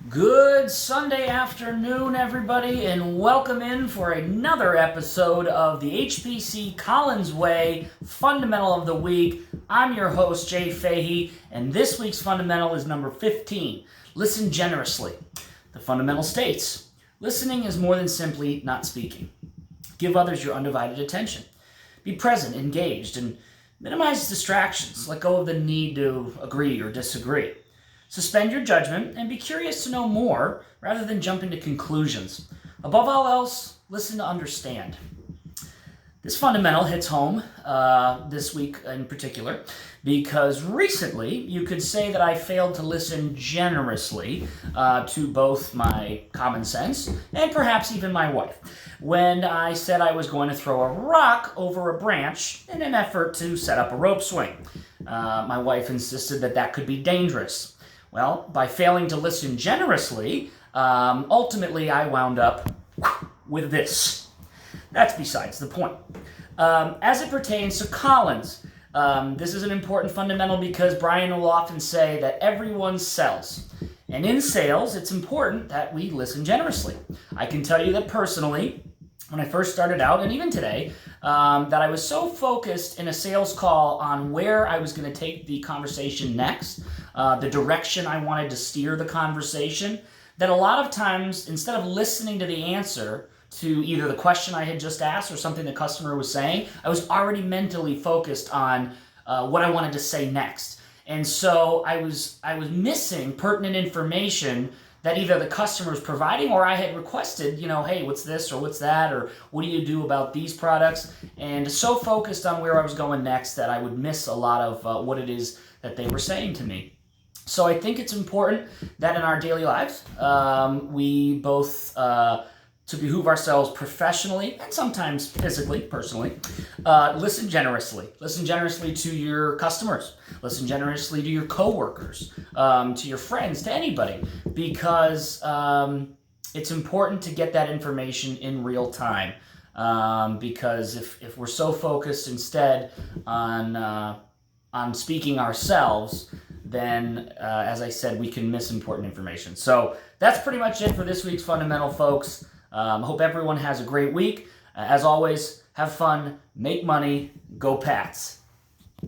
Good Sunday afternoon, everybody, and welcome in for another episode of the HPC Collins Way Fundamental of the Week. I'm your host, Jay Fahey, and this week's fundamental is number 15. Listen generously. The fundamental states, listening is more than simply not speaking. Give others your undivided attention. Be present, engaged, and minimize distractions. Let go of the need to agree or disagree. Suspend your judgment and be curious to know more rather than jumping to conclusions. Above all else, listen to understand. This fundamental hits home this week in particular because recently you could say that I failed to listen generously to both my common sense and perhaps even my wife when I said I was going to throw a rock over a branch in an effort to set up a rope swing. My wife insisted that that could be dangerous. Well, by failing to listen generously, ultimately I wound up with this. That's besides the point. As it pertains to Collins, this is an important fundamental because Brian will often say that everyone sells. And in sales, it's important that we listen generously. I can tell you that personally, when I first started out, and even today, that I was so focused in a sales call on where I was going to take the conversation next, the direction I wanted to steer the conversation, that a lot of times, instead of listening to the answer to either the question I had just asked or something the customer was saying, I was already mentally focused on what I wanted to say next. And so I was missing pertinent information that either the customer was providing or I had requested, hey, what's this or what's that, or what do you do about these products? And so focused on where I was going next that I would miss a lot of what it is that they were saying to me. So I think it's important that in our daily lives, we both, to behoove ourselves professionally and sometimes physically, personally, listen generously. Listen generously to your customers. Listen generously to your coworkers, to your friends, to anybody, because it's important to get that information in real time. Because if we're so focused instead on speaking ourselves, then, as I said, we can miss important information. So that's pretty much it for this week's Fundamental, folks. Hope everyone has a great week. As always, have fun, make money, go Pats.